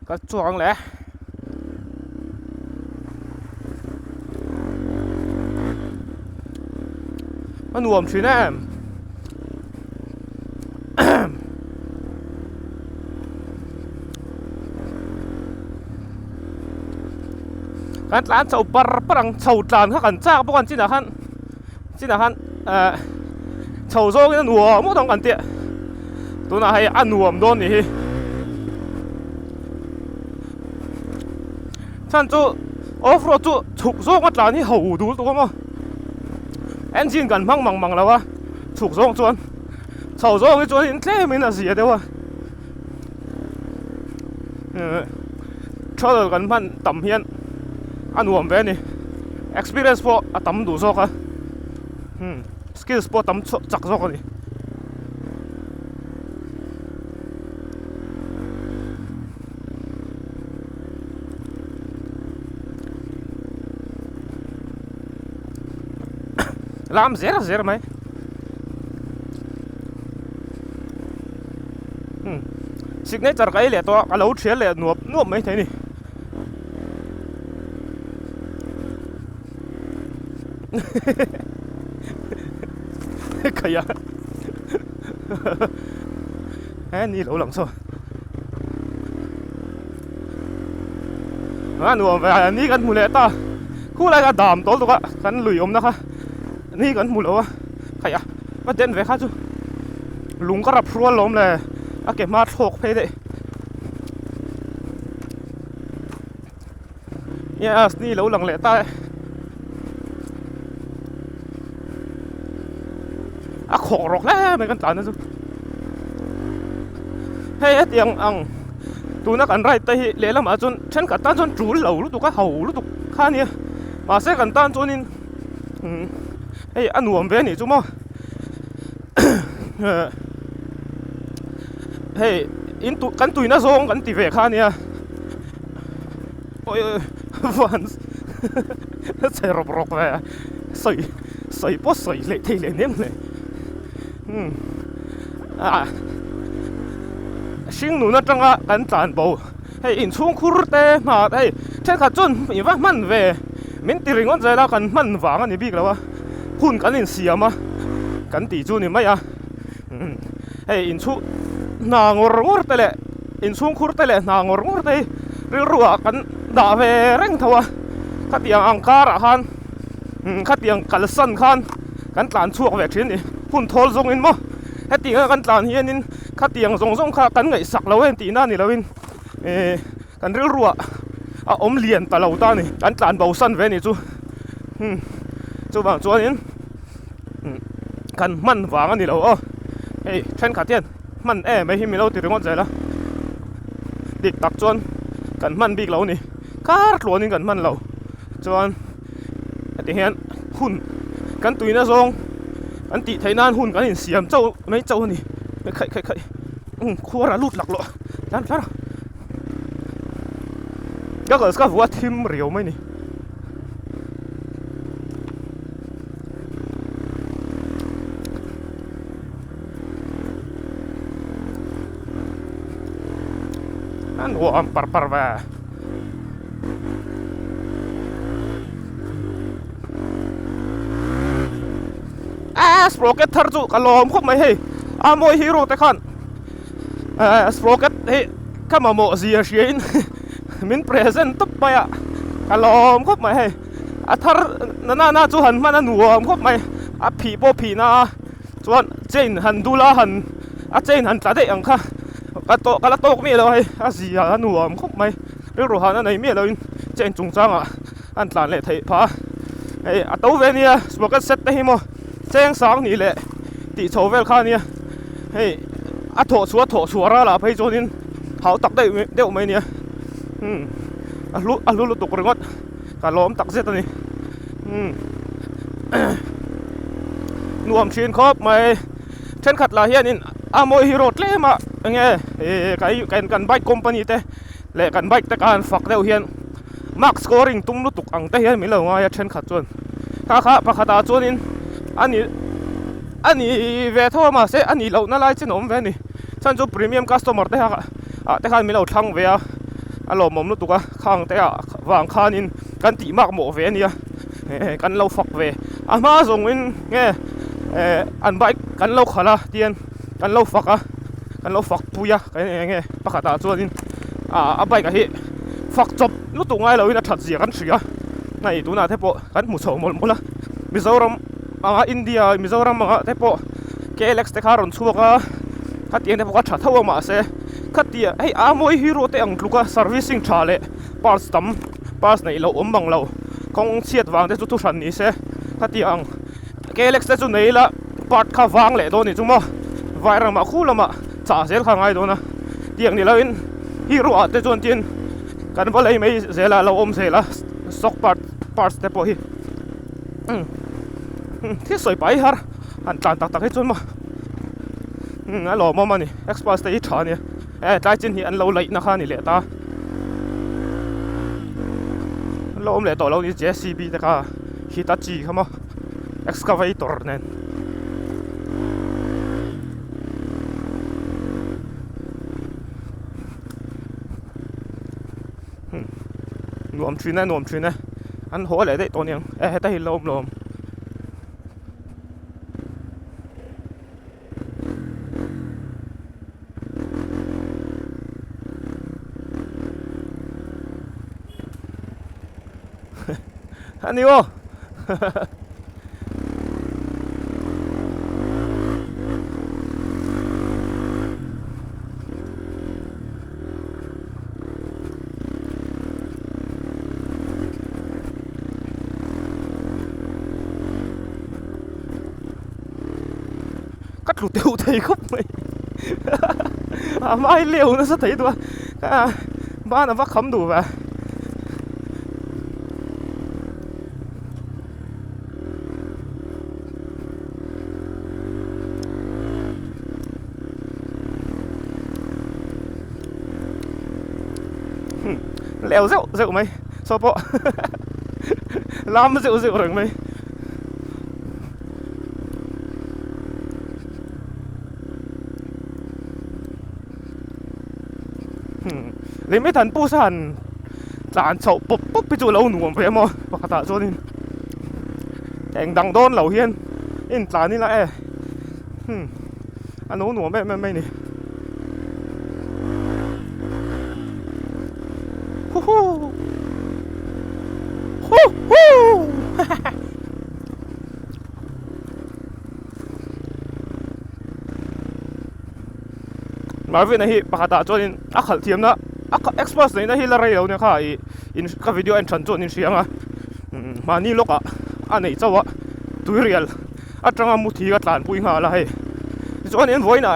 ก็จวงแหละมันรวมชื่อแน่การร้านเจ้าปรปังเจ้าจานเขากันจ้าพวกกันที่ไหนฮันเจ้าโซ่กันหัวมั่วต้องกันเตี้ยตัวน่ะให้อันหัวมโดนนี่ท่านจู่ออฟโรดจู่ฉุกโซ่กันจานนี่หูดูตัวมั้งเอนจินกันมังแล้ววะฉุกโซ่จวนเจ้าโซ่กันจวนนี่เท่ไม่น่าเสียเดียววะชอบกันพันต่ำเฮียนอันหัวมแบบนี้ experience พอต่ำดูโซ่กันskills พอต่ำจักโซ่กันนี่ลามเสียไหมสิ่งนี้จะไกลเลยตัวเราเชียร์เลยนวบไหมทีนี้ขยะนี่เราหลังโซ่หนูไปนี่กันหมดเลยตาคู่อะไรกันดามโต๊ะตัวกันลุยอมนะคะนี่กันหมดแล้ววะขยะก็เด่นไปค่ะจูลุงก็รับรัวล้มเลยเก็บมาโถกเพย์เนี่ยนี่เราหลังเลยตาขอรอกแล้วไม่กันตานนะจูเฮ้ยเตียงอังตัวนักอันไรแต่เลี้ยงมาจนฉันกันตานจนจูเหล่ารู้ตัวก็เห่ารู้ตัวข้าเนี่ยมาเสกันตานจนนี่เฮ้ยอันหัวมันเป็นนี่จูมั้งเฮ้ยอินตุกันตุยน่าซงกันตีเวข้าเนี่ยโอ้ยวันใส่รบๆไปใส่ป๊อใส่เละเทเละเนี่ยเลยชิงหนูน่าจังกันจานเบาให้อินช่วงคูร์เตมาให้เช่นขัดจนอีว่ามันเวมินตีริงวันใจแล้วกันมันหวังอันนี้บิ๊กแล้ววะหุ่นกันอินเสียมากันตีจูนี่ไม่อะให้อินช่วงนางอร์งอร์เตเลยอินช่วงคูร์เตเลยนางอร์งอร์เตยรัวกันด่าเวเร่งทัวขัดยังอังการะคันขัดยังกัลสันคันกันตานช่วงเวกชิ้นนี่หุ่นทอลทรงอินมั้งให้ตีกันตานเฮียนินขัดยังทรงข้ากันไงสักเราเห็นตีนั่นนี่เราอินกันรัวอมเลียนตะเราตานี่กันตานเบาสั้นเวนี่จูบางจวนนี้กันมันหวังอันนี้เราเฮ้ยเช่นขัดเทียนมันไม่หิมีเราติดงอนใจละดิกตักจวนกันมันบิ๊กเรานี่การหลวนี่กันมันเราจวนตีเฮียนหุ่นกันตุยนะทรงกันตีไทยนานหุ่นกันเสียมเจ้าไม่เจ้านี่ไม่ใครขั้วระลุดหลักหรอนั่นก็เกิดกับว่าทีมเรียวไหมนี่นั่นหัวปรว่าสโปรเกตเธอจู่กลมคบไม่ให้โมยฮีโร่แต่ขันสโปรเกตเฮ้ข้ามาโมเสียเชียนมินเพรสเซนต์ตุ๊บไปกลมคบไม่ให้ทาร์น่าจูหันมันหนัวคบไม่ผีโบผีน่าจวนเจนหันดูลาหันเจนหันจัดได้ยังค่ะกระโตกมีเลยเสียหนัวคบไม่เรื่องรูหันนั่นไหนมีเลยเจนจุงจังอันหลานเละเทพาตัวเวนี่สโปรเกตเซตได้หิมเจ้งสองนี่แหละตีโชว์เวลข้าเนี่ยเฮ้ยโถชัวร์ละไปจนนี้เขาตักได้เดี๋ยวไม่เนี่ยรู้ตกเรื่องการล้อมตักเสร็จตอนนี้นวมชินครบไม่เช่นขัดลาเฮียนินโมยฮีโร่เล่มาไงกันไบค์คอมพานีเต้เละกันไบค์แต่การฝักเดียวเฮียนมาร์คสกอริงตุ้มลุตุกอังเต้เฮียนไม่เล่าไงเช่นขัดจนข้าประคตาจนนี้อันนี้เวทว่ามาเสอันนี้เราน่าไล่ชินอมเวนี่ฉันจะพรีเมียมคัสตอมอร์เตะ แต่ข้ามีเราทั้งเวียอารมณ์มันรู้ตัวข้างแต่วางข้านินกันตีมากหมอเวียนี่กันเราฝักเวมาส่งอินเงี้ยอันใบกันเราขละเตียนกันเราฝักกันเราฝักปุยกันเงี้ยปะขาตาจวนนินใบกันเฮฝักจบรู้ตัวไงเราอินถัดเสียกันเสียไงตัวน่ะเทปกันหมุสาวหมดละมิโซรัมอินเดียมิโซรัมเทปเกเล็กส์เทคารุนชัวก็ขัดเตียนเทปก็ชัดเท่ามาเสขัดเตียไอ้มวยฮีโร่เตอังลูกก็เซอร์วิสซิ่งชาเล่พาร์สตัมพาร์สในเราบังเราคงเชียดวางแต่ทุกชันนี้เสขัดเตียงเกเล็กส์จุดนี้ละพาร์ทข้าวางเลยโดนนี่จุ๊มวายรังมาคู่ละมาจ่าเสียข้างไงโดนนะเตียงนี่เราอินฮีโร่แต่จวนจีนกันว่าเลยไม่เสียละเราเสียละสอกพาร์สเทปฮีที่สวยไปฮะอันจานตักให้จนมาอันหล่อมานี่เอ็กซ์พาสเตย์ชาเนี่ยใจจริงที่อันเราเลยนะคะนี่แหละตาเราเลยต่อเรานี่ JCB แต่ก็ฮิตาจิเข้ามาเอ็กซ์คาเวเตอร์เนี่ยนวมชินนะอันหัวเลยได้ตัวนึงได้ลมอันนี้วะก็ถูกเตะไทยครับไหมไม่เลี้ยวนะสักทีตัวบ้านว่าคำดูไปleo rượu mày so bộ làm rượu rồi mày lấy mấy thằng bu san dàn chậu bụp bụpไปจู่lâu nuông về mà bạc tạ cho nên đèn đằng đôn lẩu hiên in dànนี่ละอันนู้นหนูไม่นี่ฮู้ฮู้มาวินาทีปากตาจนขัดเทียมนะเอ็กซ์พอร์ตในนาทีละไรเราเนี่ยค่ะอินกับวิดีโออันชันจนอินเสียงมานี่ลูกอันไหนเจ้าวะตัวเรียลจังมุทีก็ตานปุยมาละจนอินไว้นะ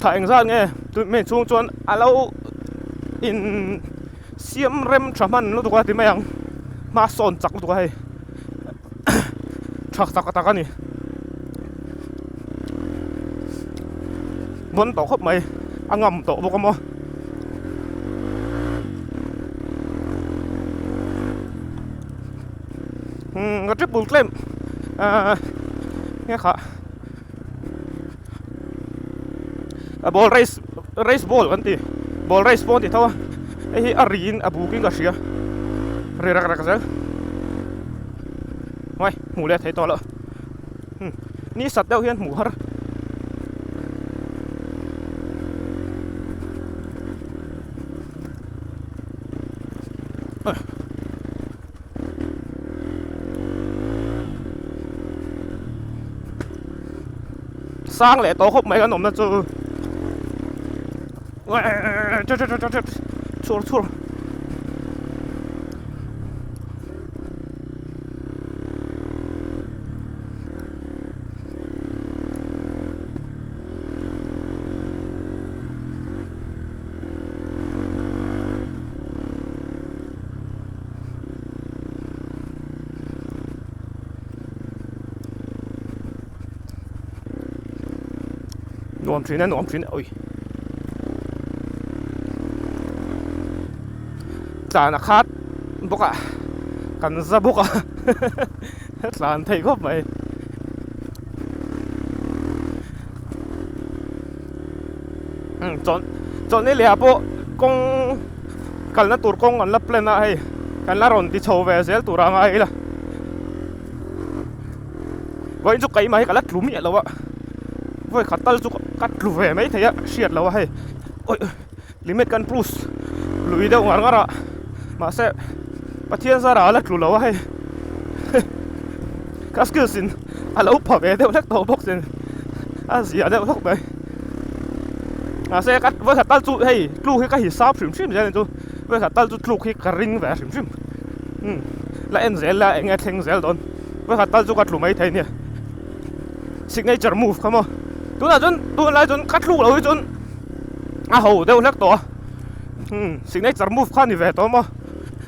ถ่ายเองซะไงตัวไม่ช่วงจนเราอินเสียมเร็มทำมันรู้ตัวที่ไม่ยังมาสอนจักรู้ตัวชักตะกันนี่บนโต๊ะครบไหมงำโต๊ะบุกมั้งก็ทริปบุลเคลมเนี่ยค่ะบอลเรสบอลกันทีบอลเรสบอลที่เท่าไอ้อารีนบูกินกับเชียเรียกกันไม่หมูเลี้ยไทยตัวละนี่สัตว์เดียวเฮียนหมูฮะสร้างแหละโตครบไหมกันหนุ่มนะจูชัวนวมชิ้นโอ้ยจานอาคาดบุกกันซะบุกจานไทยก็ไม่ chọn này lẽ bộ công cần là tour công cần là plan hay cần là ron đi chầu về sẽ tour ra ngay là vậy chụp cái máy cần là lúm nhẹ lâu á vậy khát tal chụp cắt lú về mấy thế á xiết lâu hay ôi limit cần plus lùi đâu ngar ngar mà sẽ bắt thiên ra là lú lâu hay các cái xin lâu跑về đâu lắc đầu bốc xin gì ở đâu thóc đấy sẽ cắt với khát tal chụp hay lú cái hình sáp xìm xìm vậy thôi với khát tal chụp lú cái ring về xìm xìm là anh dễ là anh nghe dễ đón với khát tal chụp cắt lú mấy thế nhỉ signature move không tôi là chọn cắt lú rồi chọn hầu đâu lắc to signature move khăn thì về to mà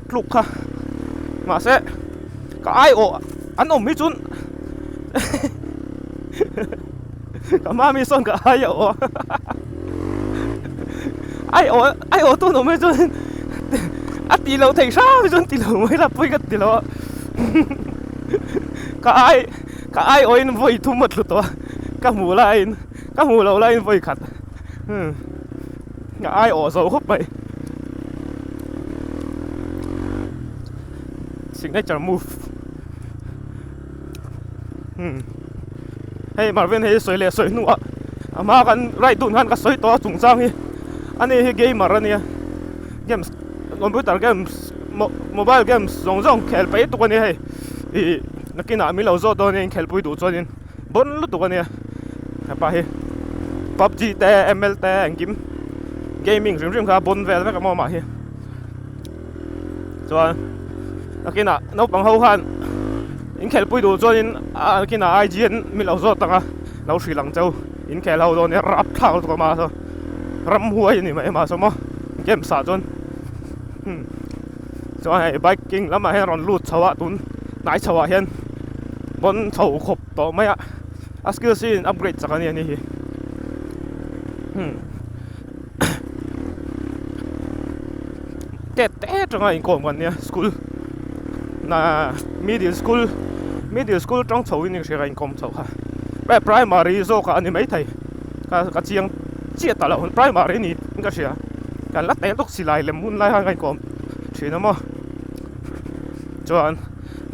lú khá mà sẽ cái ai anh ôm mi chọn cái mà mi son cái ai tôi nó mới chọn tí lâu thấy sao chọn tí lâu mới là bôi cái tí lâu cái ai ôi nó vui thu mất luôn to cái mù lâu lại vui khát cái ai dầu húp vậy signature move hey mà bên hey soi lệ soi nua mà kan right tun kan ka soi to chung chang hi ani hi gamer ani games computer games mobile games zong khel pai tu kan hi i nakina mi lo zo to ni khel pui du chonin bon lu tu kan hi pa hi PUBG te ML te angkim gaming rim kha bon vel ka mo ma hi cho nakina no pang ho han in khel pui du chonin nakina IGN mi lo zo tanga lo Sri Lanka châu in khel ho do ne rap thao to ma so ram huai ni mai ma so mo game sa chon cho hai biking lama he ron lut chawa tun nai chawa hian bon chau khop to mai a skill sin upgrade chakani ani hi te tanga in kom kan nia school na middle school trong chau in se in kom chau kha primary zo ka ani mai thai ka chiang chia ta lo primary ni ka sia kan la te tok silai lem mun lai ha kom thina mo chuan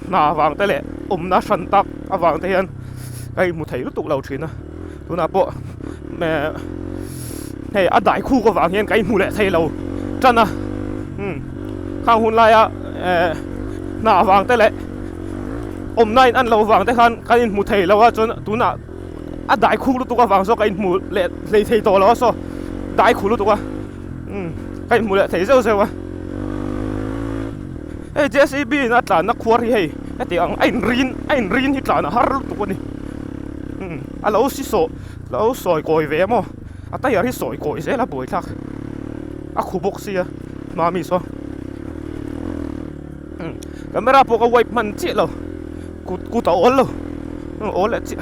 na wang te le na san tak awang te hian kai mu thei lu tuk lo thina tuna po me hei a dai khu ko wang hian kai mu le thei lo chana khang hun lai a na wang te le nai an lo wang te khan kai mu thei lo a chon tuna a dai khu lu tuk awang so kai mu le thei to lo so dai khu lu tuk a kai mu le thei zeu zeu a hey JCB na tla na khwari hei ati ang ain rin hi tla na har tu ko ni a lo si so lo soi koi ve mo ata yar hi soi koi se la boi thak a khu bok sia ma mi so camera po ka wipe man chi lo ku ta ol lo ol la chi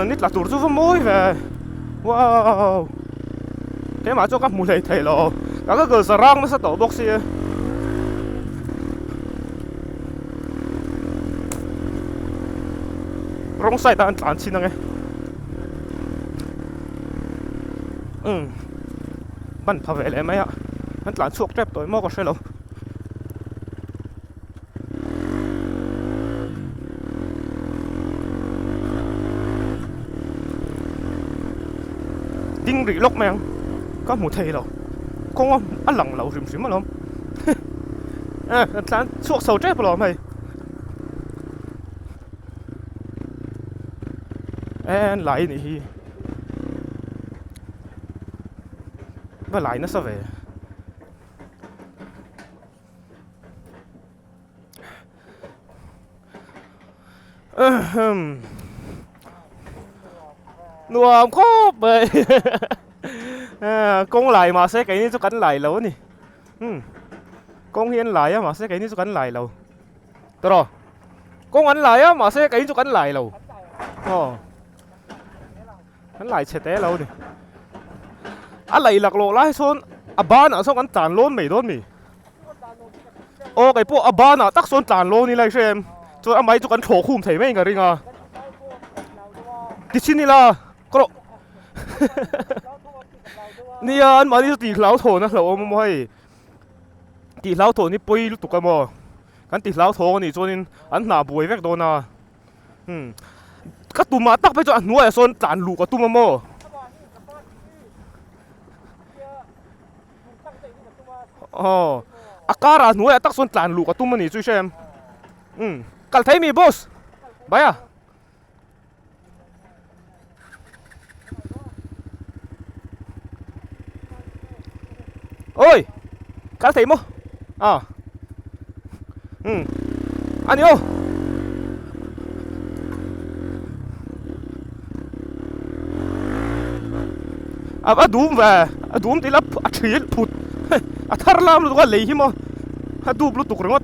nit la tur chu moi ve wow cái mà cho các mù lầy thầy lo các cái sarang nó sẽ tổ bốc sia rong sai ta an chin nge ban pha ve le mai a an tlan chuak trap toy mo ko shelo ding ri lok mang có một thầy đâu con ăn lằng lẩu xìm xìm mà lắm tlan chuak sầu trap lo mày en lại nè và lại nó sao về nuông khóc vậy con lại mà sẽ cái này cho cắn lại lâu nè con hiền lại á mà sẽ cái này cho cắn lại lâu rồi con ăn lại á mà sẽ cái này cho cắn lại lâu hắn lại chết té lâu nè anh lại lạc lộ lại son ban à xong anh tàn lôn mì ô cái bộ ban à tắc son tàn lôn đi lại xem cho anh mấy cho anh thổ khum thấy mấy người đi à đi xin đi là có นี่อันมาที่ตีเหล้าโถนะเหล้าไม่ไม่ตีเหล้าโถนี่ปุยลุกตุกกันมั้งกันตีเหล้าโถนี่จนอันหนาบวยแวกโดนนะก็ตุ่มมาตักไปจนหน่วยส่วนจานลูกก็ตุ่มมาโม่อ๋ออาการหน่วยตักส่วนจานลูกก็ตุ่มมันนี่ช่วยเชมกัลไทยมีบอสไปอ่ะโอ้ยกัลไทยมั้งอ่าอันนี้โอ้อะดูมว่ะอะดูมที่ลับอัดเฉียดพุดอะทาร์ลามรู้ว่าเลยหิมะอะดูบลูตุกเรื่องว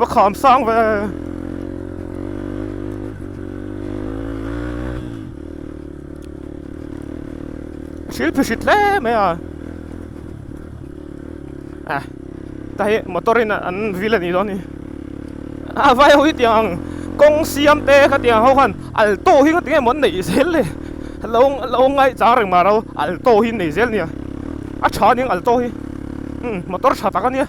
่าขามสร้างว่ะชิลพิชิตเล่ไหมอ่ะแต่มอเตอร์นี่อันวิลเลนี่ตอนนี้ไว้เอาอีกอย่างกงเสียมเตะก็เตียงเขาคันอัลโต้หิ้งก็เตียงมันหนีเซลเลยลงไงจ้าเรื่องมาเราอัลโต้หิ้งหนีเซลเนี่ยชาเนี่ยอัลโต้หิ้งมอเตอร์ชาตากันเนี่ย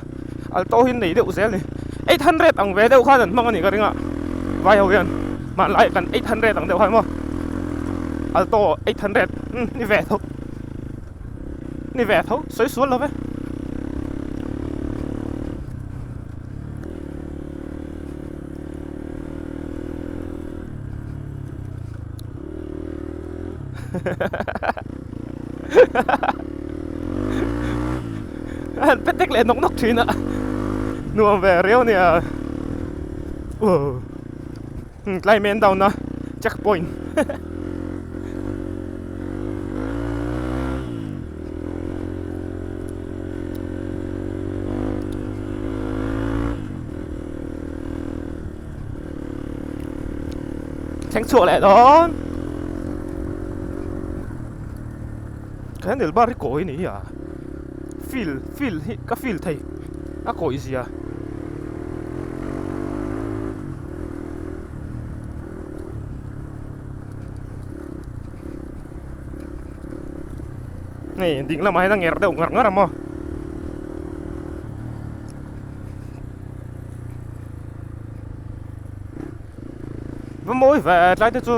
อัลโต้หิ้งหนีเดี๋ยวเซลเลย800อังเวเดี๋ยวข้านั้นมั่งอันนี้ก็เรื่องอ่ะไว้เอาอย่างมาไล่กัน800อังเดี๋ยวข้ามั้งอัลโต้800นี่แหวนเขาสวยๆเลยไหมเป็นเด็กเล่นนกทีน่ะนัวแวร์เรียวเนี่ยใกล้เมนดาวนะแจ็คพอยต์แข่งชัวร์แหละดอนแค่เดี๋ยวบ้านที่โกยนี่อ่ะฟิลก็ฟิลไทยอ่ะโกยสิอ่ะนี่ดิ่งละมาให้ตั้งเงาเดี๋ยวงัดมั้งว่าโมยแฝดไรที่จู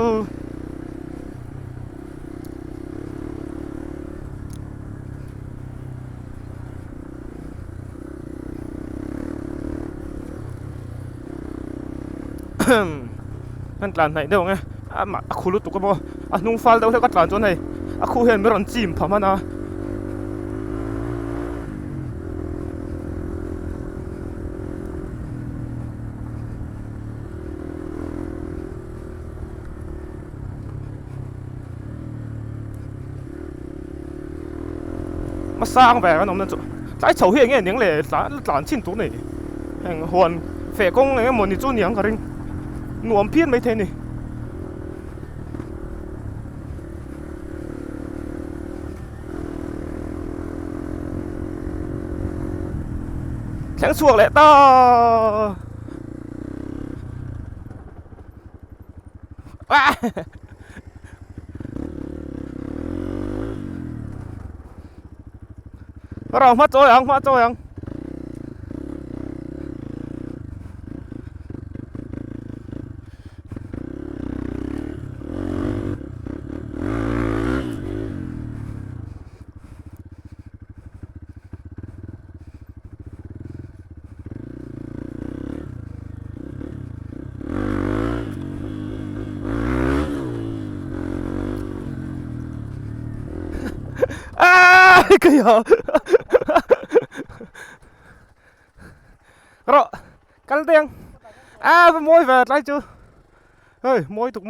นั่นกลานไหนเดี๋ยวไงมาคุรุตุกบ่นุ่งฟ้าเดี๋ยวเท่ากับกลานจนไหนคุเห็นไม่ร้อนจิ้มพามานะมาสร้างแบบนั้นจุ在草迄个年嘞，难千多呢，换费工那个money做年个人，乱片没听呢。想错了到，啊！เรามาโจยัง kaya rồi cắn tiếng môi về lại chưa ơi môi tục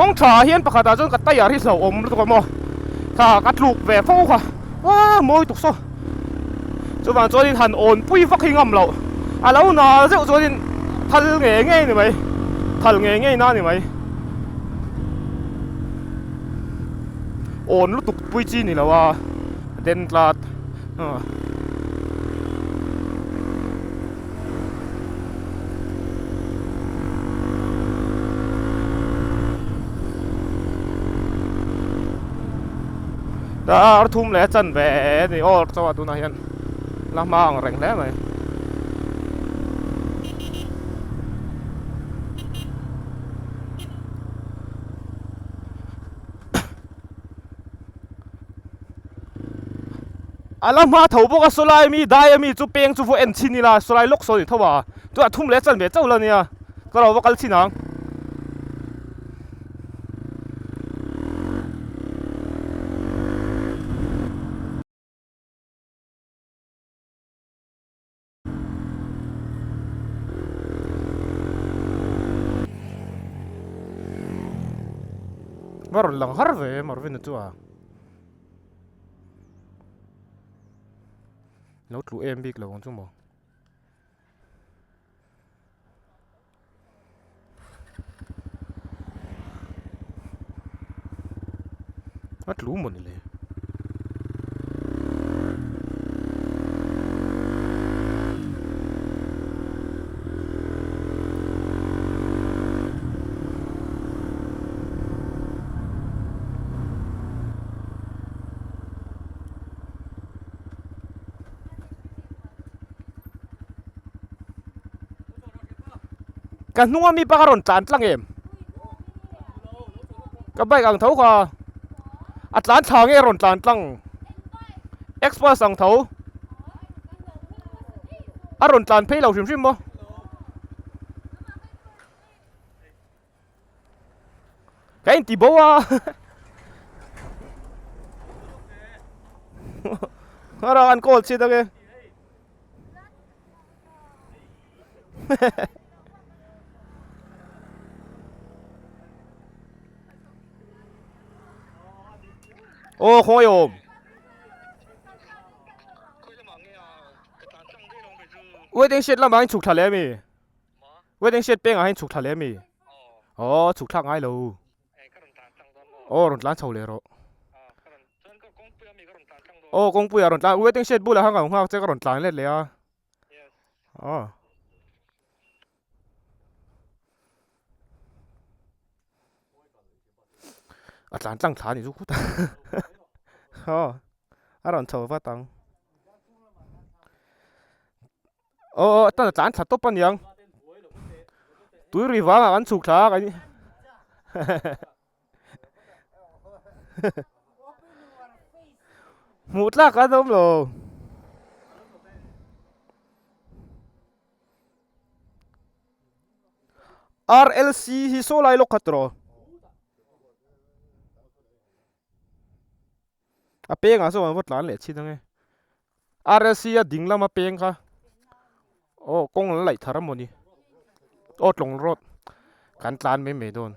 องชาเฮียนประคาตาจนกัดตายาที่เสาอมตัวมอถ้ากัดลูกแหวฟ้าค่ะว้ามวยตุกโซ่จนวันจนทันโอนปุ้ยฟักหิงอมเราแล้วน่าจะจนทันเงี้ยเงี้ยนี่ไหมทันเงี้ยเงี้ยน่านี่ไหมโอนลูกตุกปุ้ยจีนี่แหละว่าเด่นตลาดแต่ทุ่มแล้วจันแหวนนี่โอ้สวัสดีนะเฮียนละมังแรงแล้วไหมละมาถพวกสลายมีได้มีจุเปียงจุฟูเอ็นชินี่ละสลายล็อกโซนี่เท่าว่าตัวทุ่มแล้วจันแหวนเจ้าละเนี่ยก็เราว่ากันชินังมารุนหลังฮาร์เว่มารุนนี่ตัวแล้วถูเอ็มบิ๊กแล้วจุ่มบ่ว่าถูหมดเลยกันนัวมีปากการันจานตั้งเอ็มกับใบกังเท้าค่ะอัตลานทางเอรอนจานตั้งเอ็กซ์เพรสสังเท้าอารอนจานเพย์เราชิมชิมบ่แกอินติบัวอะไรกันโกลชิดอะแกโอ้โหโยมเวดิงเช็ดแล้วมันฉุกทะเลมีเวดิงเช็ดเป็นอะไรฉุกทะเลมีอ๋อฉุกทักง่ายเลยโอ้รถล้านเช่าเลยหรอโอ้กงปุยรถล้านเวดิงเช็ดบุหรี่ห้างของเขาจะก็รถล้านเล็ดเลยอ่ะอ๋ออาจารย์ตั้งฐานอยู่ทุกคนอ๋ออารอนเช่าฟ้าตังโอ้ตั้งอาจารย์ถัดตบปันยังตุ้ยรีบวางกันฉุกทักอันนี้หมดละกันทั้งหมด RLC ฮิโซไลล็อกขัดรออะเป้งอ่ะส่วนวัดหลานเหล็ดชิดยังไง RLC อ่ะดิ่งละมาเป้งค่ะโอ้กงไหลทาร์มนี่โอ้ลงรถกันตานไม่โดน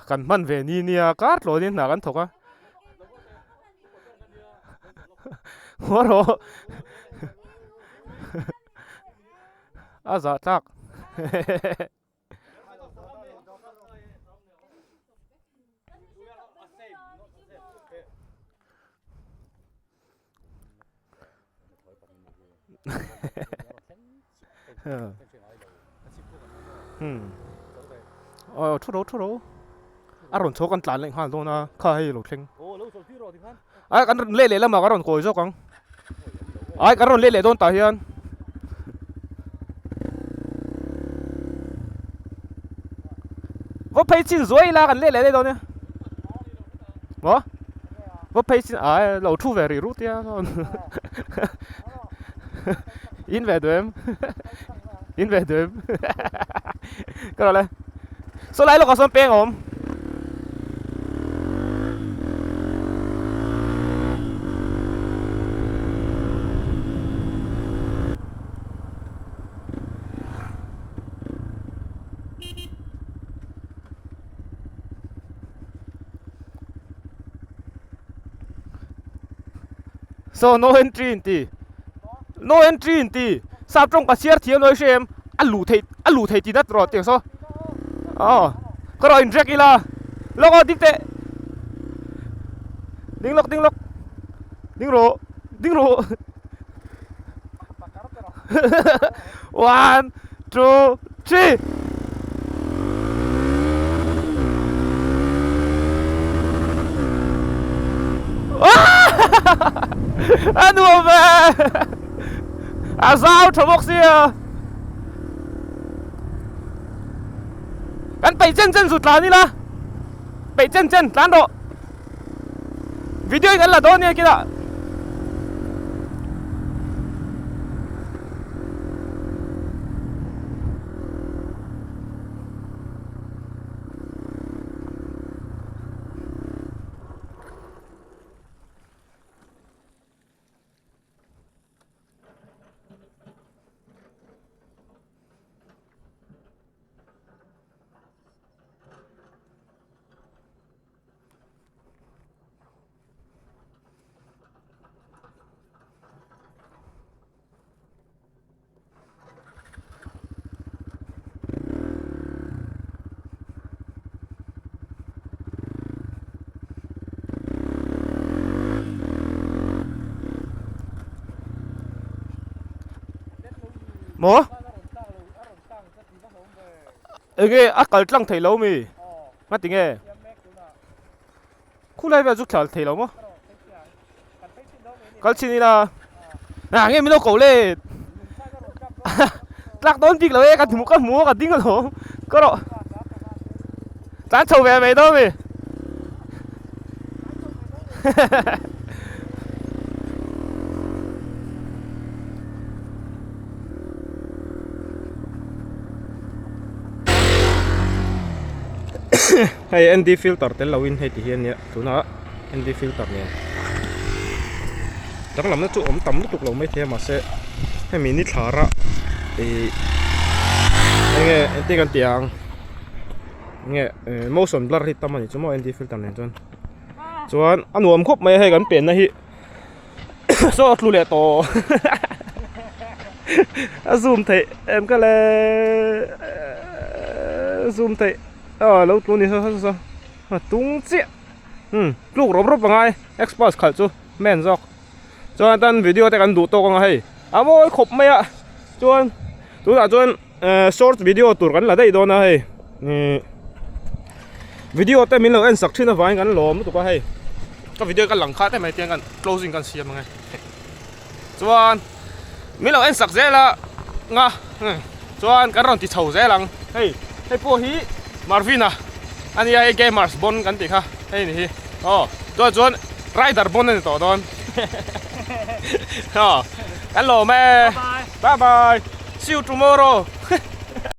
กันมันเวนี่เนี่ยการ์ดโหลดนี่หนากันถกอ่ะหัวโรจะทักอ๋อทุเรศอารมณ์โชกันตานเลยฮะโดนนะข้าให้หลุดเชิงไอ้กันเล่แล้วมากันรอนโกยซะกังไอ้กันรอนเล่โดนตาเฮียนว่าเพย์ชินสวยละกันเล่ได้ตอนเนี้ยว่าเพย์ชินเราทูเวรีรูทเนี่ยอินเวดเวมอินเวดเวมก็เลยสไลด์เราก็สมเปียงผม so no entry in ti no entry in ti sao trong cả chiếc thiêu nói xem ăn lù thầy tí đất rồi tiếng so có rồi in jack ila log out tệ ding log ding ro one two three anh đùa về sao thằng bốc xia anh bảy chân rụt lại đi la bảy chân lán độ video anh là đó nha kia đó mỏ 이게 아까 랑 테일러미 맞지 게 쿨라이브 죽혀 테일러모 걸치니라 아 nghe mình đâu cổ lên lắc đón việc là cái thùng cái múa cái tiếng rồi có độ tán trầu về về đâu mày hay ND filter tên là win hay thì hiện nhé chú nó ND filter nhé chắc là nó trụ ống tắm tục lâu mấy thế mà sẽ hay mình nít thở ra thì nghe ND cái tiếng nghe motion blur thì tâm mình chúng nó ND filter này cho anh uống khúc mấy hay gắn biển này số lưu lệ to zoom thấy em cái là zoom thấy lâu luôn đi sao tung chết lúc rộp bằng ai export khởi chú men dọc cho anh tan video tại anh đủ to con hay mỗi khop mấy ạ cho anh chú đã cho anh short video tụi gắn là đây đó này video tại mình là anh sạc trên nó vài gắn lồm tụi có hay cái video cái lằng khác tại mấy tiếng gắn closing gắn xem ngay cho anh mình là anh sạc dễ là ngà cho anh cái rồng thì chầu dễ lằng hey po hi Marvin anh ấy gamers bon kan ti kha hey ni chuan rider bon ni to don hello me bye bye see you tomorrow